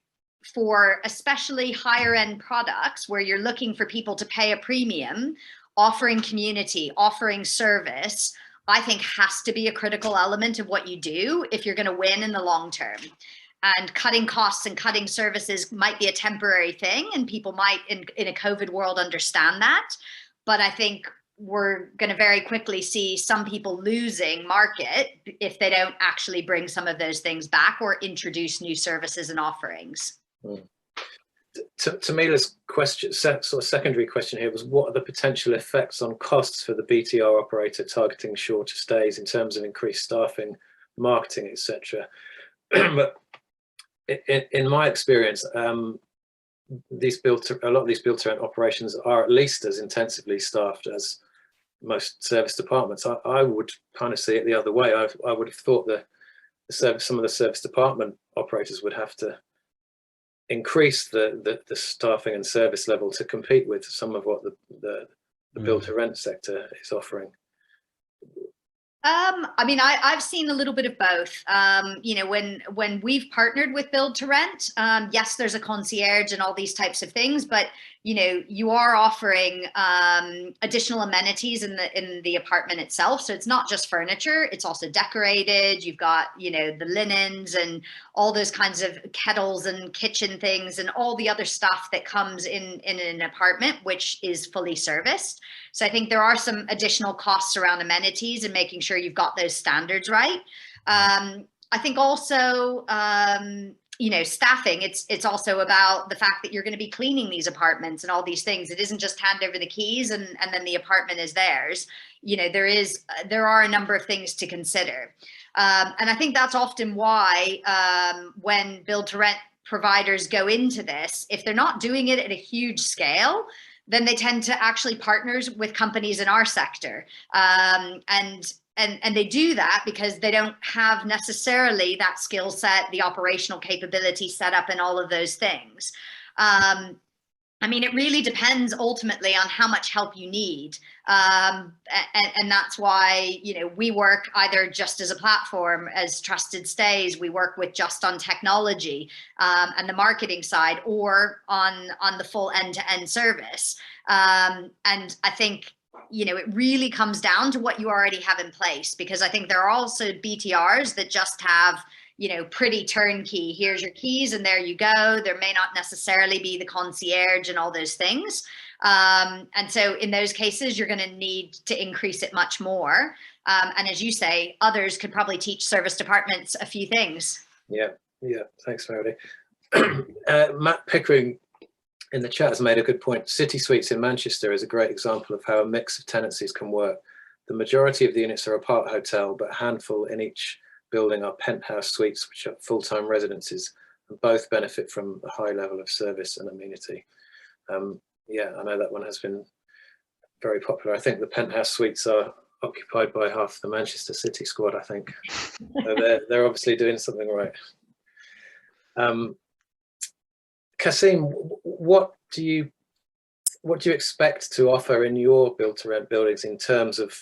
for especially higher end products where you're looking for people to pay a premium, offering community, offering service, I think has to be a critical element of what you do if you're going to win in the long term. And cutting costs and cutting services might be a temporary thing, and people might in a COVID world understand that. But I think we're going to very quickly see some people losing market if they don't actually bring some of those things back or introduce new services and offerings. Tamila's question, sort of secondary question here, was what are the potential effects on costs for the BTR operator targeting shorter stays in terms of increased staffing, marketing, etc. But in my experience, a lot of these build to rent operations are at least as intensively staffed as most service departments. I would kind of see it the other way. I would have thought that some of the service department operators would have to increase the staffing and service level to compete with some of what the build to rent sector is offering. I mean, I've seen a little bit of both. You know, when we've partnered with build to rent, yes, there's a concierge and all these types of things, but you know, you are offering additional amenities in the apartment itself. So it's not just furniture; it's also decorated. You've got, you know, the linens and all those kinds of kettles and kitchen things and all the other stuff that comes in an apartment, which is fully serviced. So I think there are some additional costs around amenities and making sure you've got those standards right. I think also, you know, staffing, it's also about the fact that you're going to be cleaning these apartments and all these things. It isn't just hand over the keys and then the apartment is theirs. You know, there are a number of things to consider. And I think that's often why when build to rent providers go into this, if they're not doing it at a huge scale, then they tend to actually partners with companies in our sector. And they do that because they don't have necessarily that skill set, the operational capability set up, and all of those things. I mean, it really depends ultimately on how much help you need. And that's why, you know, we work either just as a platform as Trusted Stays, we work with just on technology and the marketing side, or on the full end-to-end service. And I think, you know, it really comes down to what you already have in place, because I think there are also BTRs that just have, you know, pretty turnkey, here's your keys and there you go. There may not necessarily be the concierge and all those things. And so in those cases, you're going to need to increase it much more. And as you say, others could probably teach service departments a few things. Yeah, thanks, Melody. Matt Pickering in the chat has made a good point. City Suites in Manchester is a great example of how a mix of tenancies can work. The majority of the units are apart hotel, but a handful in each building are penthouse suites, which are full-time residences, and both benefit from a high level of service and amenity. Yeah, I know that one has been very popular. I think the penthouse suites are occupied by half the Manchester City squad, I think. So they're obviously doing something right. Kasim, what do you expect to offer in your build-to-rent buildings in terms of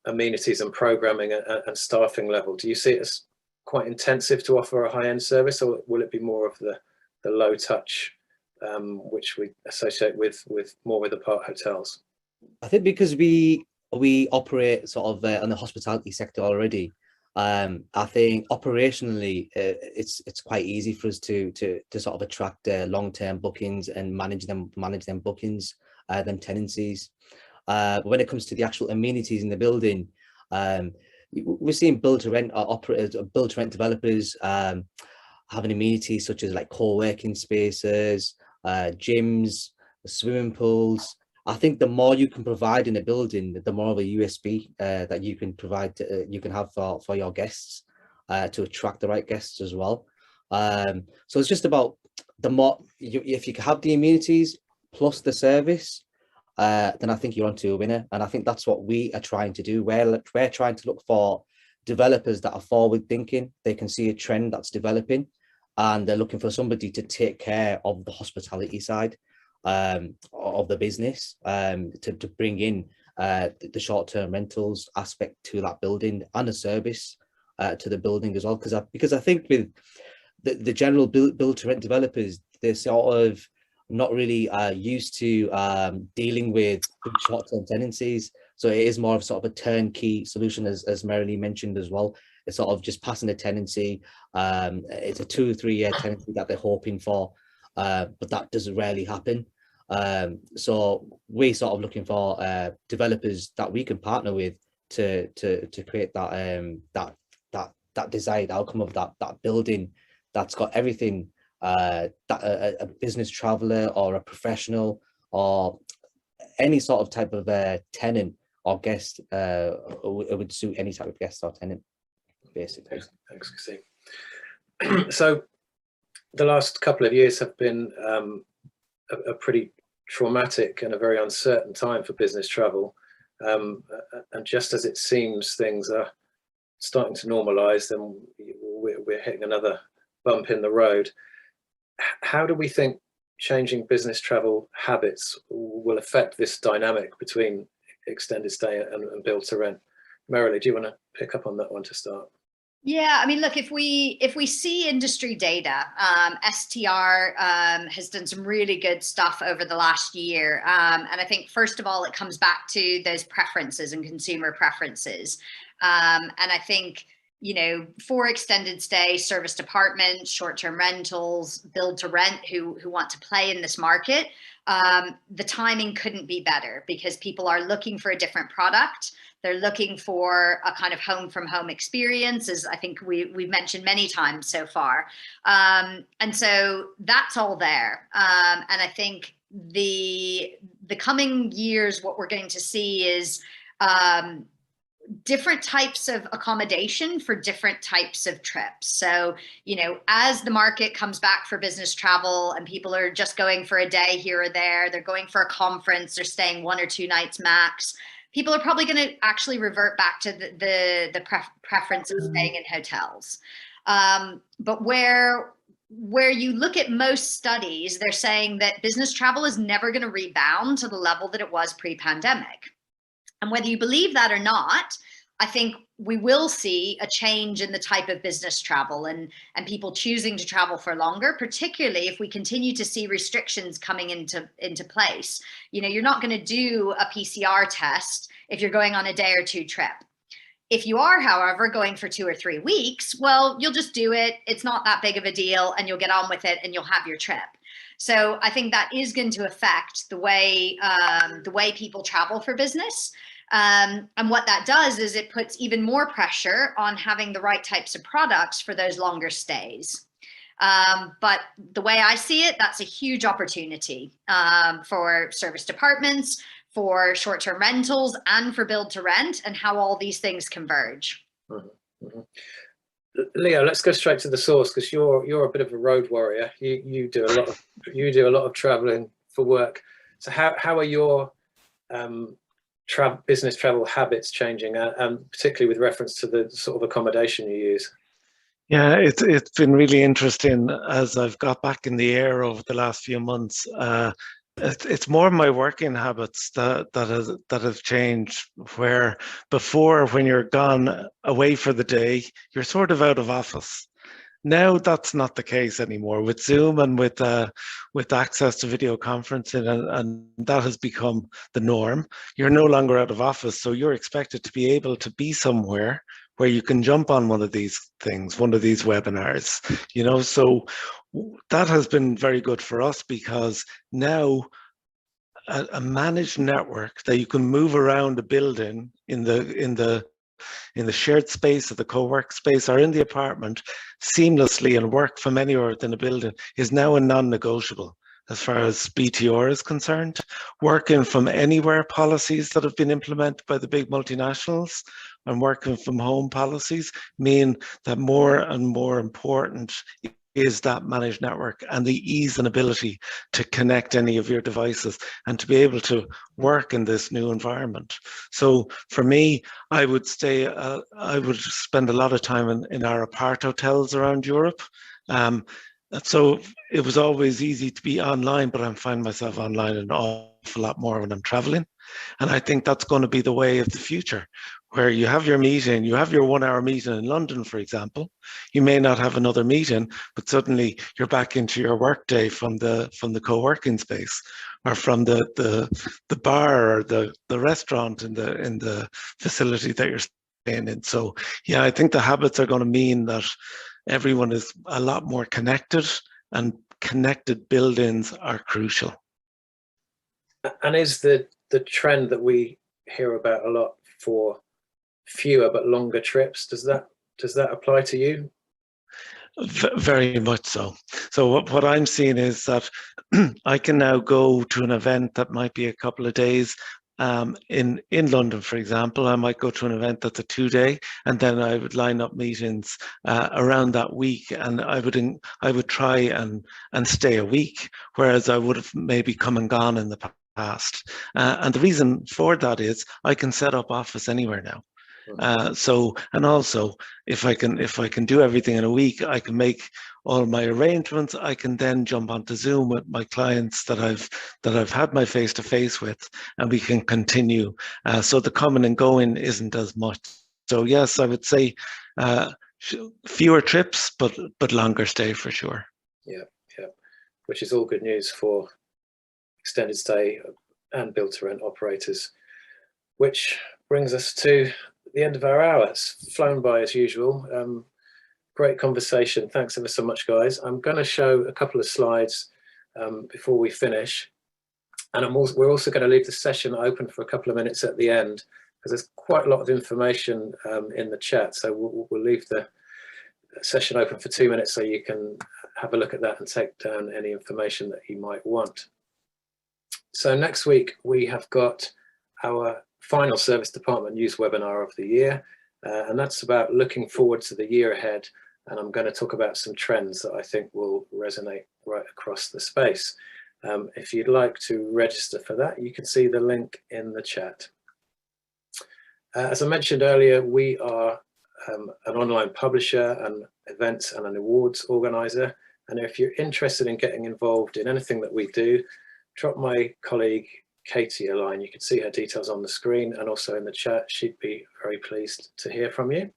amenities and programming and staffing level? Do you see it as quite intensive to offer a high-end service, or will it be more of the low touch, which we associate with more with apart hotels? I think because we operate sort of on the hospitality sector already, I think operationally it's quite easy for us to sort of attract long-term bookings and manage them bookings, them tenancies. But when it comes to the actual amenities in the building, we're seeing build-to-rent operators, build-to-rent developers having amenities such as like co-working spaces, gyms, swimming pools. I think the more you can provide in a building, the more of a USP that you can provide, you can have for your guests, to attract the right guests as well. So it's just about the more, if you can have the amenities plus the service, then I think you're onto a winner. And I think that's what we are trying to do. We're trying to look for developers that are forward thinking. They can see a trend that's developing, and they're looking for somebody to take care of the hospitality side of the business, to bring in the short-term rentals aspect to that building, and a service to the building as well. Because I think with the general build-to-rent developers, they're sort of not really used to dealing with short-term tenancies. So it is more of sort of a turnkey solution, as Merrily mentioned as well. It's sort of just passing a tenancy. It's a 2 or 3 year tenancy that they're hoping for, but that doesn't rarely happen. So we're sort of looking for developers that we can partner with to create that that desired outcome of that building that's got everything that a business traveler or a professional or any sort of type of tenant or guest would suit any type of guest or tenant, basically. Thanks, Kasim. So the last couple of years have been a pretty traumatic and a very uncertain time for business travel. And just as it seems things are starting to normalize, then we're hitting another bump in the road. How do we think changing business travel habits will affect this dynamic between extended stay and build to rent? Merrily, do you want to pick up on that one to start? Yeah, I mean, look, if we see industry data, STR has done some really good stuff over the last year. And I think, first of all, it comes back to those preferences and consumer preferences. And I think, you know, for extended stay, service departments, short-term rentals, build to rent who want to play in this market, the timing couldn't be better, because people are looking for a different product. They're looking for a kind of home from home experience, as I think we've mentioned many times so far. And so that's all there. And I think the coming years, what we're going to see is different types of accommodation for different types of trips. So, you know, as the market comes back for business travel and people are just going for a day here or there, they're going for a conference, they're staying 1 or 2 nights max, people are probably going to actually revert back to the preference of staying in hotels. But where you look at most studies, they're saying that business travel is never going to rebound to the level that it was pre-pandemic. And whether you believe that or not, I think we will see a change in the type of business travel and people choosing to travel for longer, particularly if we continue to see restrictions coming into place. You know, you're not going to do a PCR test if you're going on a day or 2 trip. If you are, however, going for 2 or 3 weeks, well, you'll just do it. It's not that big of a deal and you'll get on with it and you'll have your trip. So I think that is going to affect the way people travel for business. And what that does is it puts even more pressure on having the right types of products for those longer stays. But the way I see it, that's a huge opportunity for service departments, for short-term rentals, and for build to rent, and how all these things converge. Mm-hmm. Mm-hmm. Leo, let's go straight to the source, because you're a bit of a road warrior. You do a lot of traveling for work. So how are your business travel habits changing, particularly with reference to the sort of accommodation you use? Yeah, it's been really interesting as I've got back in the air over the last few months. It's more my working habits that have changed, where before, when you're gone away for the day, you're sort of out of office. Now that's not the case anymore with Zoom and with access to video conferencing, and that has become the norm. You're no longer out of office, so you're expected to be able to be somewhere where you can jump on one of these things, one of these webinars, you know. So that has been very good for us, because now a managed network that you can move around a building in the shared space of the co-work space or in the apartment seamlessly and work from anywhere within a building is now a non-negotiable as far as BTR is concerned. Working from anywhere policies that have been implemented by the big multinationals and working from home policies mean that more and more important is that managed network and the ease and ability to connect any of your devices and to be able to work in this new environment. So for me, I would spend a lot of time in our apart hotels around Europe. So it was always easy to be online, but I'm finding myself online an awful lot more when I'm traveling. And I think that's going to be the way of the future, where you have your meeting, you have your 1 hour meeting in London, for example. You may not have another meeting, but suddenly you're back into your workday from the co-working space, or from the bar or the restaurant in the facility that you're staying in. So yeah, I think the habits are going to mean that everyone is a lot more connected, and connected buildings are crucial. And is the trend that we hear about a lot for fewer but longer trips, does that apply to you? Very much so. So what I'm seeing is that I can now go to an event that might be a couple of days. In London, for example, I might go to an event that's a 2-day, and then I would line up meetings around that week, and I would try and stay a week, whereas I would have maybe come and gone in the past. And the reason for that is I can set up office anywhere now. So, and also if I can do everything in a week, I can make all my arrangements. I can then jump onto Zoom with my clients that I've had my face-to-face with, and we can continue. So the coming and going isn't as much. So yes, I would say fewer trips, but longer stay for sure. Yeah, which is all good news for extended stay and build to rent operators. Which brings us to the end of our hour. It's flown by as usual. Great conversation. Thanks ever so much, guys. I'm going to show a couple of slides before we finish, and we're also going to leave the session open for a couple of minutes at the end, because there's quite a lot of information in the chat. So we'll leave the session open for 2 minutes so you can have a look at that and take down any information that you might want. So next week we have got our final service department news webinar of the year, and that's about looking forward to the year ahead. And I'm going to talk about some trends that I think will resonate right across the space. If you'd like to register for that, you can see the link in the chat. As I mentioned earlier, we are an online publisher, an events and an awards organizer. And if you're interested in getting involved in anything that we do, drop my colleague Katie a line. You can see her details on the screen and also in the chat. She'd be very pleased to hear from you.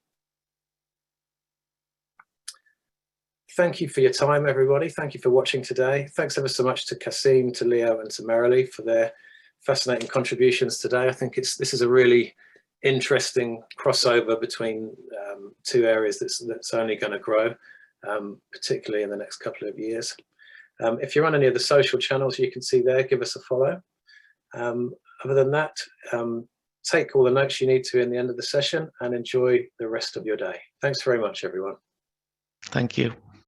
Thank you for your time, everybody. Thank you for watching today. Thanks ever so much to Kasim, to Leo and to Marilee for their fascinating contributions today. I think this is a really interesting crossover between two areas that's only going to grow, particularly in the next couple of years. If you're on any of the social channels, you can see there, give us a follow. Other than that, take all the notes you need to in the end of the session and enjoy the rest of your day. Thanks very much, everyone. Thank you.